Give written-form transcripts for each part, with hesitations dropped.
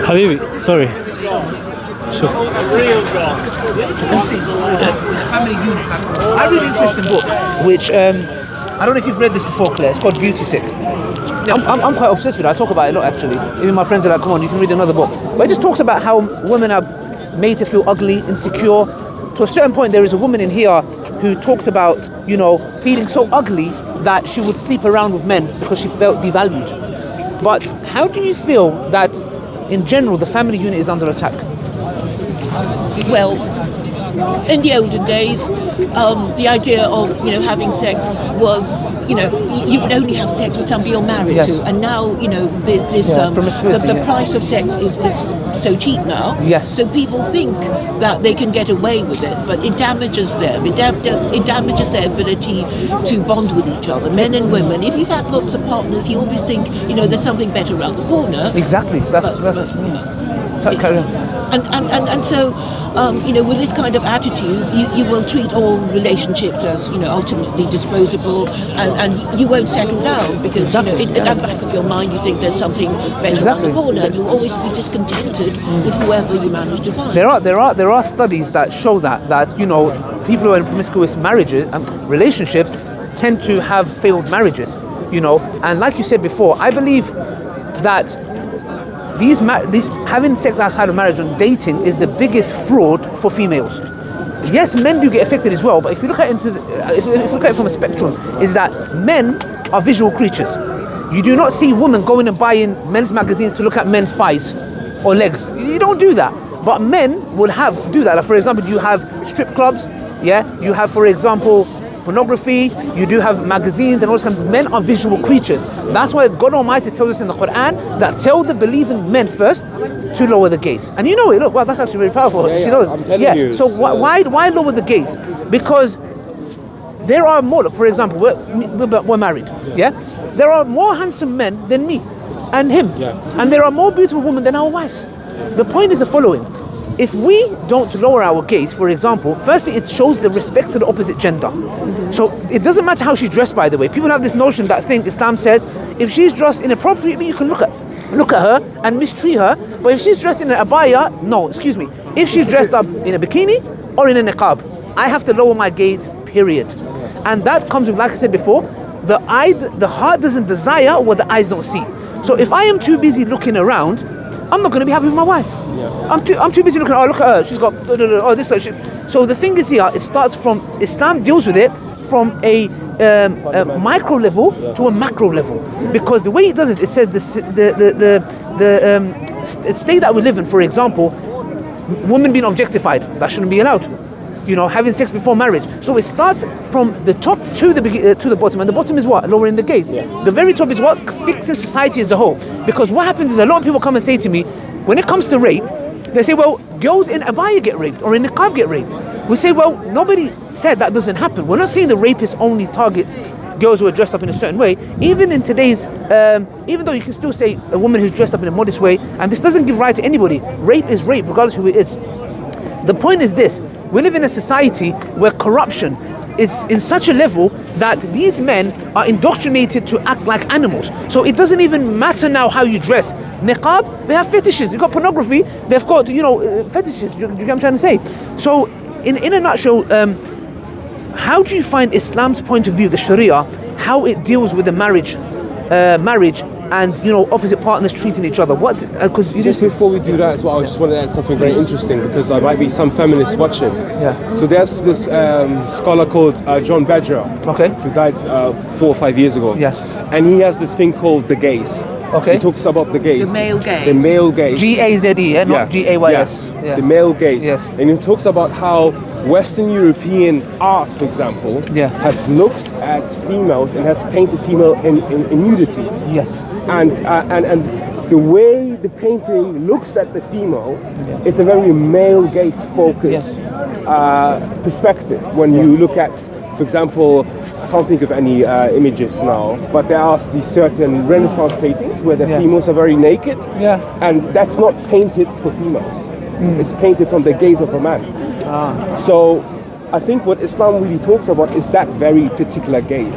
Habibi, sorry. Sure. Family Unit. A really interesting book, which I don't know if you've read this before, Claire. It's called Beauty Sick. I'm quite obsessed with it. I talk about it a lot, actually. Even my friends are like, come on, you can read another book. But it just talks about how women are made to feel ugly, insecure. To a certain point, there is a woman in here who talks about, you know, feeling so ugly that she would sleep around with men because she felt devalued. But how do you feel that, in general, the family unit is under attack? Well, in the olden days, the idea of having sex was you would only have sex with somebody you're married to, and now the price of sex is so cheap now. Yes. So people think that they can get away with it, but it damages them. It damages their ability to bond with each other, men and women. If you've had lots of partners, you always think there's something better around the corner. Exactly. Carry on. And so, with this kind of attitude, you will treat all relationships as, ultimately disposable, and you won't settle down because, at the back of your mind, you think there's something better around the corner, and you'll always be discontented with whoever you manage to find. There are studies that show that people who are in promiscuous marriages and relationships tend to have failed marriages, and like you said before, I believe that having sex outside of marriage and dating is the biggest fraud for females. Yes, men do get affected as well, but if you look at it from a spectrum, is that men are visual creatures. You do not see women going and buying men's magazines to look at men's thighs or legs. You don't do that. But men will do that. Like, for example, you have strip clubs, you have, for example, pornography, you do have magazines and all those kinds of. Men are visual creatures. That's why God Almighty tells us in the Quran that tell the believing men first to lower the gaze. And you know it, look, wow, that's actually very powerful. I'm telling you. So why lower the gaze? Because there are more, for example, we're married, There are more handsome men than me and him. And there are more beautiful women than our wives. The point is the following. If we don't lower our gaze, for example, firstly, it shows the respect to the opposite gender. So it doesn't matter how she's dressed, by the way. People have this notion that Islam says, if she's dressed inappropriately, you can look at her and mistreat her. But if she's dressed in an abaya, no, excuse me. If she's dressed up in a bikini or in a niqab, I have to lower my gaze, period. And that comes with, like I said before, the heart doesn't desire what the eyes don't see. So if I am too busy looking around, I'm not going to be happy with my wife. I'm too busy looking. Oh, look at her. She's got this. So the thing is here, it starts from Islam deals with it from a micro level to a macro level, because the way it does it says the state that we live in. For example, women being objectified, that shouldn't be allowed. Having sex before marriage. So it starts from the top to the bottom, and the bottom is what? Lowering the gaze. The very top is what? Fixing society as a whole. Because what happens is a lot of people come and say to me, when it comes to rape, they say, well, girls in abaya get raped or in niqab get raped. We say, well, nobody said that doesn't happen. We're not saying the rapist only targets girls who are dressed up in a certain way. Even in today's, even though you can still say a woman who's dressed up in a modest way, and this doesn't give right to anybody. Rape is rape, regardless who it is. The point is this: we live in a society where corruption is in such a level that these men are indoctrinated to act like animals. So it doesn't even matter now how you dress. Niqab, they have fetishes. You've got pornography, they've got, fetishes. You get what I'm trying to say? So, in a nutshell, how do you find Islam's point of view, the sharia, how it deals with the marriage and opposite partners treating each other? What? Because before we do that as well, I just want to add something very interesting, because there might be some feminists watching. So there's this scholar called John Badger, who died 4 or 5 years ago. And he has this thing called the gaze. He talks about the gaze. The male gaze. The male gaze. Gaze, not Gays. The male gaze. And he talks about how Western European art, for example, has looked at females and has painted female in nudity. And the way the painting looks at the female, it's a very male gaze focused perspective. When you look at, for example, I can't think of any images now, but there are these certain Renaissance paintings where the females are very naked, and that's not painted for females. It's painted from the gaze of a man. So I think what Islam really talks about is that very particular gaze.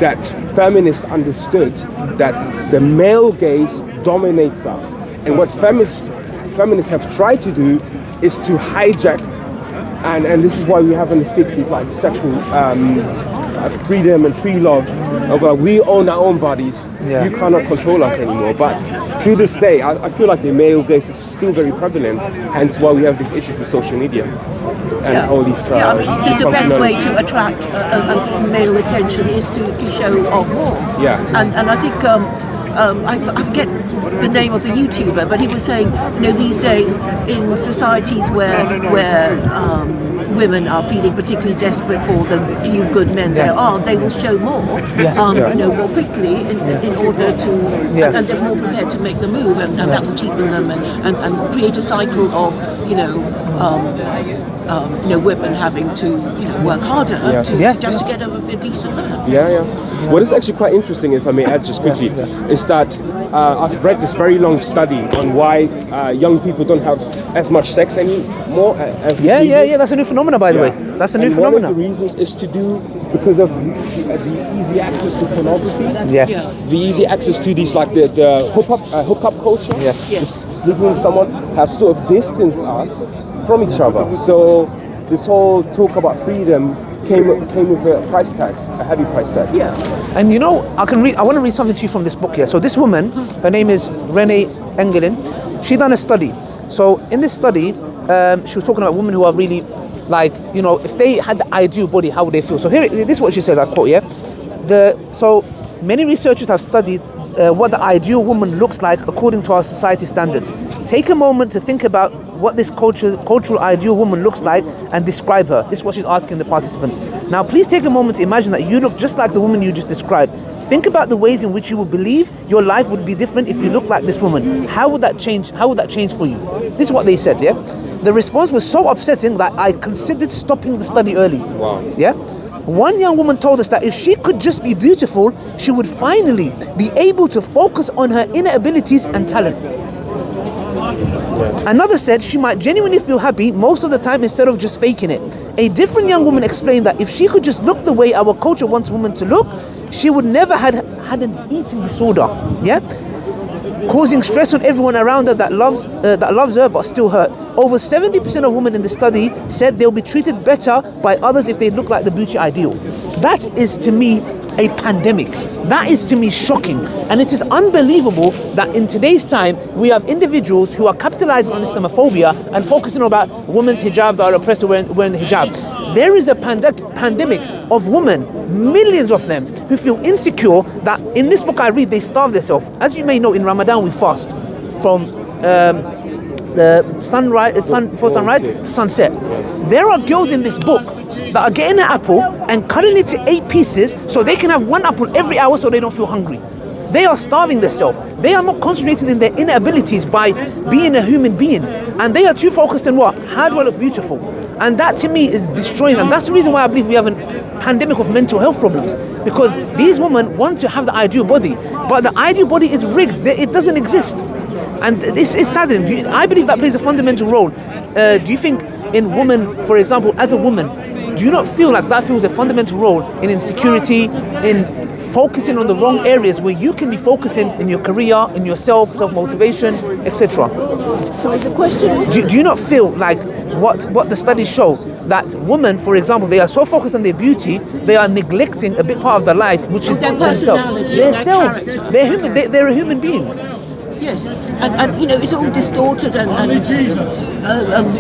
That feminists understood that the male gaze dominates us. And what feminists have tried to do is to hijack, and this is why we have in the 60s like sexual freedom and free love, where we own our own bodies. You cannot control us anymore. But to this day, I feel like the male gaze is still very prevalent, hence why we have these issues with social media and all these I mean, the best way to attract male attention is to show off more. And I think I forget the name of the YouTuber, but he was saying, you know, these days in societies where women are feeling particularly desperate for the few good men there are, they will show more, you know, more quickly in order to, and they're more prepared to make the move, and that will cheapen them and create a cycle of, you know, women having to, you know, work harder to just to get a decent man. What is actually quite interesting, if I may add just quickly, is that I've read this very long study on why young people don't have as much sex anymore. That's a new phenomenon, by the way. That's a new phenomenon. One of the reasons is to do because of the easy access to pornography. The easy access to these, like the hookup culture. Just sleeping with someone has sort of distanced us from each other. So this whole talk about freedom came with a price tag, a heavy price tag. And you know, I want to read something to you from this book here. So this woman, her name is Renee Engelin. She done a study. So in this study, she was talking about women who are really, like, you know, if they had the ideal body, how would they feel? So here, this is what she says. I quote. So many researchers have studied what the ideal woman looks like according to our society standards. Take a moment to think about what this cultural ideal woman looks like and describe her. This is what she's asking the participants. Now, please take a moment to imagine that you look just like the woman you just described. Think about the ways in which you would believe your life would be different if you looked like this woman. How would that change? How would that change for you? This is what they said. The response was so upsetting that I considered stopping the study early. One young woman told us that if she could just be beautiful, she would finally be able to focus on her inner abilities and talent. Another said she might genuinely feel happy most of the time instead of just faking it. A different young woman explained that if she could just look the way our culture wants women to look, she would never had an eating disorder, causing stress on everyone around her that loves her but still hurt. Over 70% of women in the study said they'll be treated better by others if they look like the beauty ideal. That is to me a pandemic. That is to me shocking, and it is unbelievable that in today's time we have individuals who are capitalizing on Islamophobia and focusing about women's hijab that are oppressed wearing the hijab. There is a pandemic of women, millions of them, who feel insecure that in this book I read they starve themselves. As you may know, in Ramadan we fast from the sunrise to sunset. There are girls in this book that are getting an apple and cutting it to 8 pieces so they can have one apple every hour so they don't feel hungry. They are starving themselves. They are not concentrating in their inner abilities by being a human being. And they are too focused on what? How do I look beautiful? And that to me is destroying them. That's the reason why I believe we have a pandemic of mental health problems. Because these women want to have the ideal body, but the ideal body is rigged. It doesn't exist. And it's saddening. I believe that plays a fundamental role. Do you think in women, for example, as a woman, do you not feel like that plays a fundamental role in insecurity, in focusing on the wrong areas where you can be focusing in your career, in yourself, self-motivation, etc.? So the question is... Do you not feel like what the studies show, that women, for example, they are so focused on their beauty, they are neglecting a big part of their life, which is their personality, their character. They're human. They're a human being. Yes, and you know, it's all distorted and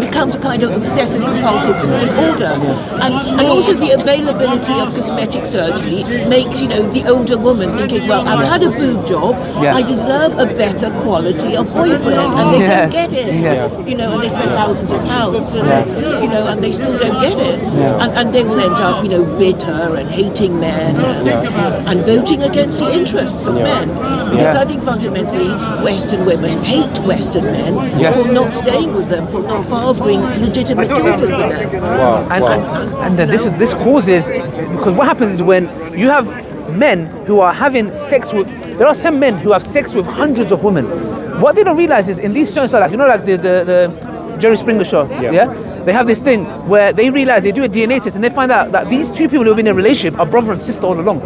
becomes a kind of obsessive compulsive disorder, and also the availability of cosmetic surgery makes, you know, the older woman thinking, well, I've had a boob job, I deserve a better quality of boyfriend, and they don't get it, you know, and they spend thousands of pounds, and you know, and they still don't get it, and they will end up, you know, bitter and hating men and voting against the interests of men, because I think fundamentally Western women hate Western men for not staying with them, for not fathering legitimate children with them. And this causes, because what happens is when you have men who are having sex with, there are some men who have sex with hundreds of women. What they don't realize is in these shows, like, you know, like the Jerry Springer show, they have this thing where they realize they do a DNA test and they find out that these two people who have been in a relationship are brother and sister all along.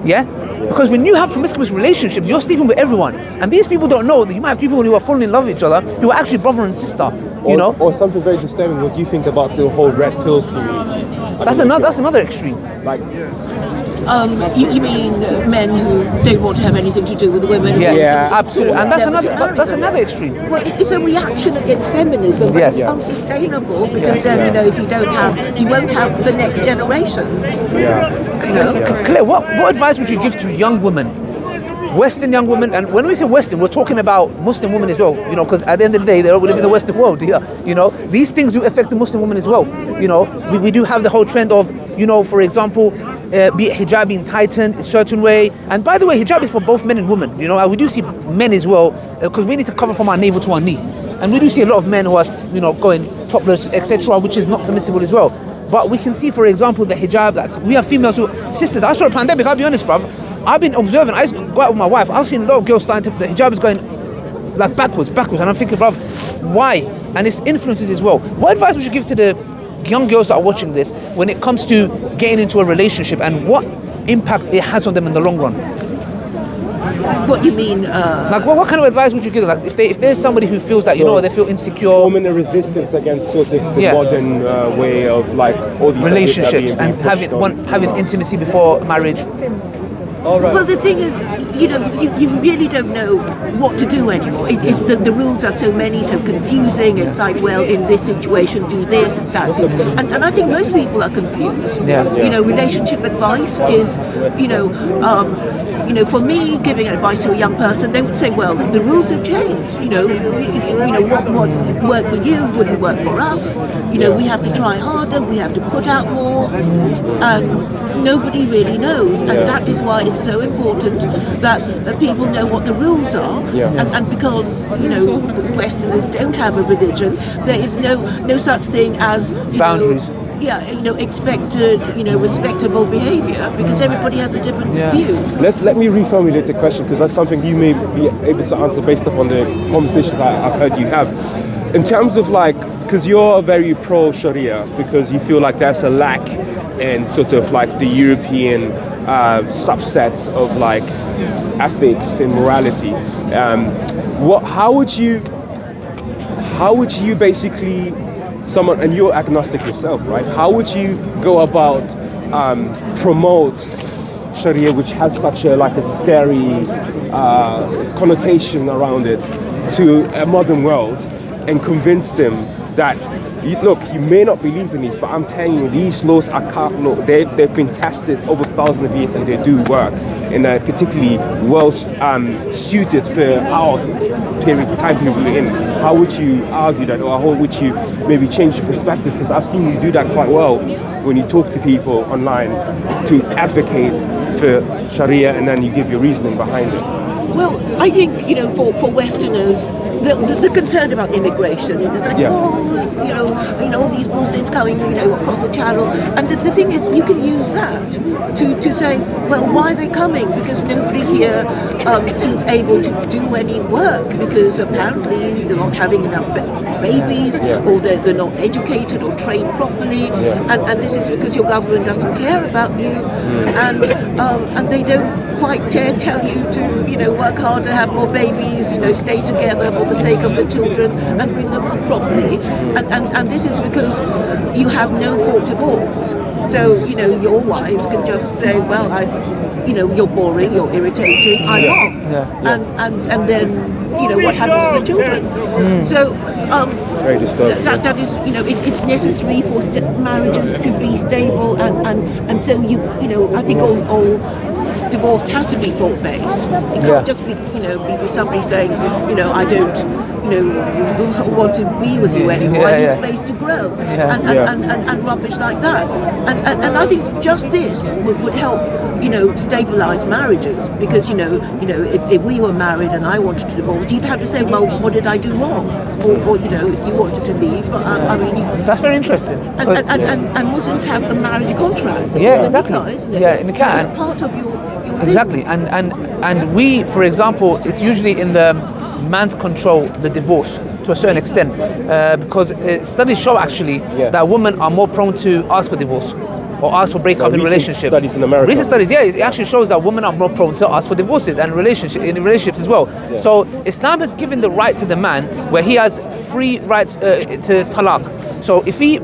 Yeah? Because when you have promiscuous relationships, you're sleeping with everyone. And these people don't know that you might have two people who are falling in love with each other who are actually brother and sister, you know? Or something very disturbing. What do you think about the whole red pill community? That's another extreme. Like, you mean men who don't want to have anything to do with women? Yes, Yeah. absolutely. And that's another extreme. Well, it's a reaction against feminism. Yes. It's unsustainable because then you know if you won't have the next generation. You know. Claire, what advice would you give to young women, Western young women? And when we say Western, we're talking about Muslim women as well. You know, because at the end of the day, they all live in the Western world. Yeah. You know, these things do affect the Muslim woman as well. You know, we do have the whole trend of, you know, for example, be it hijab being tightened a certain way. And by the way, hijab is for both men and women. You know, we do see men as well, because we need to cover from our navel to our knee. And we do see a lot of men who are, you know, going topless, etc., which is not permissible as well. But we can see, for example, the hijab, that we have females who, sisters, I saw a pandemic, I'll be honest, bruv. I've been observing, I used to go out with my wife, I've seen a lot of girls starting to, the hijab is going like backwards, and I'm thinking, bruv, why? And it's influences as well. What advice would you give to the young girls that are watching this when it comes to getting into a relationship and what impact it has on them in the long run? What do you mean? Like, what kind of advice would you give? Like, if there's somebody who feels that, you know, they feel insecure, forming a resistance against sort of the modern way of like all these relationships and having intimacy before marriage. Well, the thing is, you know, you really don't know what to do anymore. The rules are so many, so confusing. It's like, well, in this situation, do this, that's it. And I think most people are confused. You know, relationship advice is, you know, for me, giving advice to a young person, they would say, well, the rules have changed. You know, what worked for you wouldn't work for us. You know, we have to try harder, we have to put out more, and nobody really knows. And that is why it's so important that people know what the rules are. And because, you know, Westerners don't have a religion, there is no such thing as boundaries. Expected, respectable behaviour, because everybody has a different view. Let me reformulate the question, because that's something you may be able to answer based upon the conversations I've heard you have. In terms of like, because you're very pro Sharia, because you feel like there's a lack in sort of like the European subsets of like ethics and morality. How would you basically, someone, and you're agnostic yourself, right? How would you go about promote Sharia, which has such a scary connotation around it, to a modern world, and convince them that, look, you may not believe in these, but I'm telling you, these laws are they've been tested over thousands of years and they do work, and are particularly well suited for our time period we're in. How would you argue that, or how would you maybe change your perspective? Because I've seen you do that quite well when you talk to people online to advocate for Sharia, and then you give your reasoning behind it. Well, I think, for Westerners, the concern about immigration, it's like, all these Muslims coming, across the channel. And the thing is, you can use that to say, well, why are they coming? Because nobody here seems able to do any work, because apparently they're not having enough babies, or they're not educated or trained properly. And this is because your government doesn't care about you, and they don't quite dare tell you to, work harder, have more babies, stay together for the sake of the children and bring them up properly. And this is because you have no fault divorce. So, your wives can just say, well, you're boring, you're irritating, I'm off. And then, what happens to the children? So, that is, it's necessary for marriages to be stable, and so I think all divorce has to be fault-based. It can't just be, be somebody saying, I don't, want to be with you anymore. I need space to grow, and rubbish like that. And I think just this would help, stabilize marriages, because if we were married and I wanted to divorce, you'd have to say, well, what did I do wrong? Or if you wanted to leave, that's very interesting. And Muslims have a marriage contract. Exactly. Nikah, isn't it? Nikah. It's part of your exactly. And we, for example, it's usually in the man's control the divorce to a certain extent, because studies show actually that women are more prone to ask for divorce or ask for breakup in relationships. Studies in America. Recent studies, yeah, it actually shows that women are more prone to ask for divorces and relationships as well. Yeah. So Islam has given the right to the man where he has free rights to talaq. So if it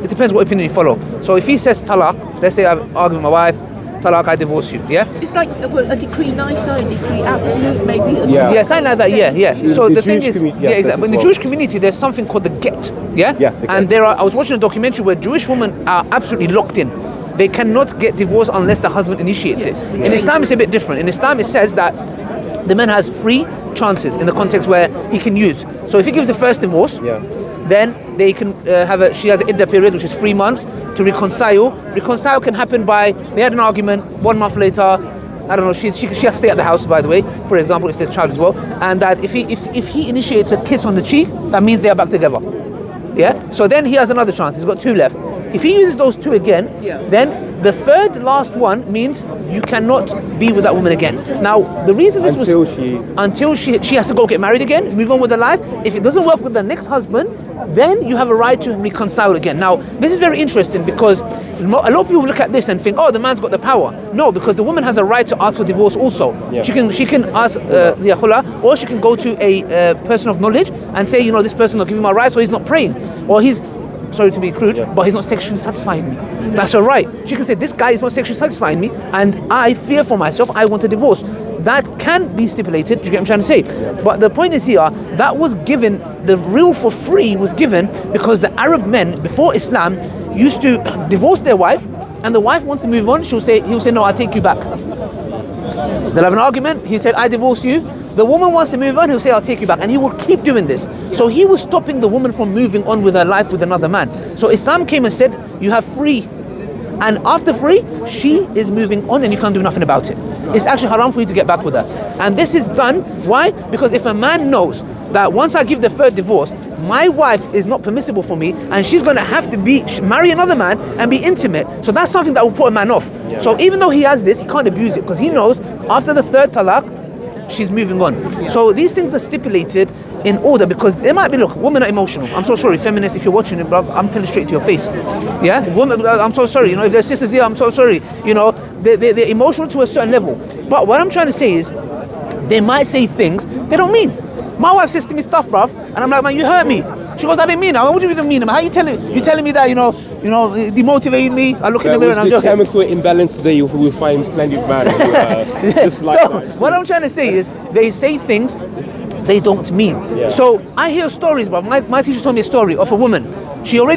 depends what opinion you follow. So if he says talaq, let's say I've argued with my wife, talaq, I divorce you, yeah? It's like a decree nice, a decree absolute, maybe. Yeah, something like that, yeah. So the thing is, exactly. In the Jewish community, there's something called the get, yeah? And I was watching a documentary where Jewish women are absolutely locked in. They cannot get divorced unless the husband initiates it. In Islam, it's a bit different. In Islam, it says that the man has free chances in the context where he can use. So if he gives the first divorce, then they can she has an iddah period, which is 3 months, to reconcile. Reconcile can happen by, they had an argument, 1 month later, I don't know, she has to stay at the house, by the way, for example, if there's a child as well, and that if he initiates a kiss on the cheek, that means they are back together. Yeah? So then he has another chance, he's got 2 left. If he uses those 2 again, then the third last one means you cannot be with that woman again. Now, the reason this until she has to go get married again, move on with her life. If it doesn't work with the next husband, then you have a right to reconcile again. Now, this is very interesting because a lot of people look at this and think, oh, the man's got the power. No, because the woman has a right to ask for divorce also. She can ask the khula, or she can go to a person of knowledge and say, this person will give me my rights, or he's not praying, or he's, sorry to be crude, but he's not sexually satisfying me. That's her right. She can say, this guy is not sexually satisfying me, and I fear for myself, I want a divorce. That can be stipulated, do you get what I'm trying to say? But the point is here, that was given, the rule for free was given because the Arab men, before Islam, used to divorce their wife, and the wife wants to move on, he'll say, no, I'll take you back. They'll have an argument, he said, I divorce you. The woman wants to move on, he'll say, I'll take you back. And he will keep doing this. So he was stopping the woman from moving on with her life with another man. So Islam came and said, you have free. And after free, she is moving on and you can't do nothing about it. It's actually haram for you to get back with her. And this is done, why? Because if a man knows that once I give the third divorce, my wife is not permissible for me and she's going to have to marry another man and be intimate. So that's something that will put a man off. So even though he has this, he can't abuse it because he knows after the third talaq, she's moving on. So these things are stipulated in order because there might be, look, women are emotional. I'm so sorry, feminists, if you're watching it, bro, I'm telling straight to your face. Yeah, women, I'm so sorry. If there's sisters here, I'm so sorry. They're emotional to a certain level. But what I'm trying to say is, they might say things they don't mean. My wife says to me stuff, bruv, and I'm like, man, you hurt me. She goes, I didn't mean it. What do you even mean? How you telling me that, demotivating me? I look in the mirror and I'm joking. Chemical imbalance today, you will find plenty of men just like so that. What I'm trying to say is, they say things they don't mean. So I hear stories, but my teacher told me a story of a woman. She already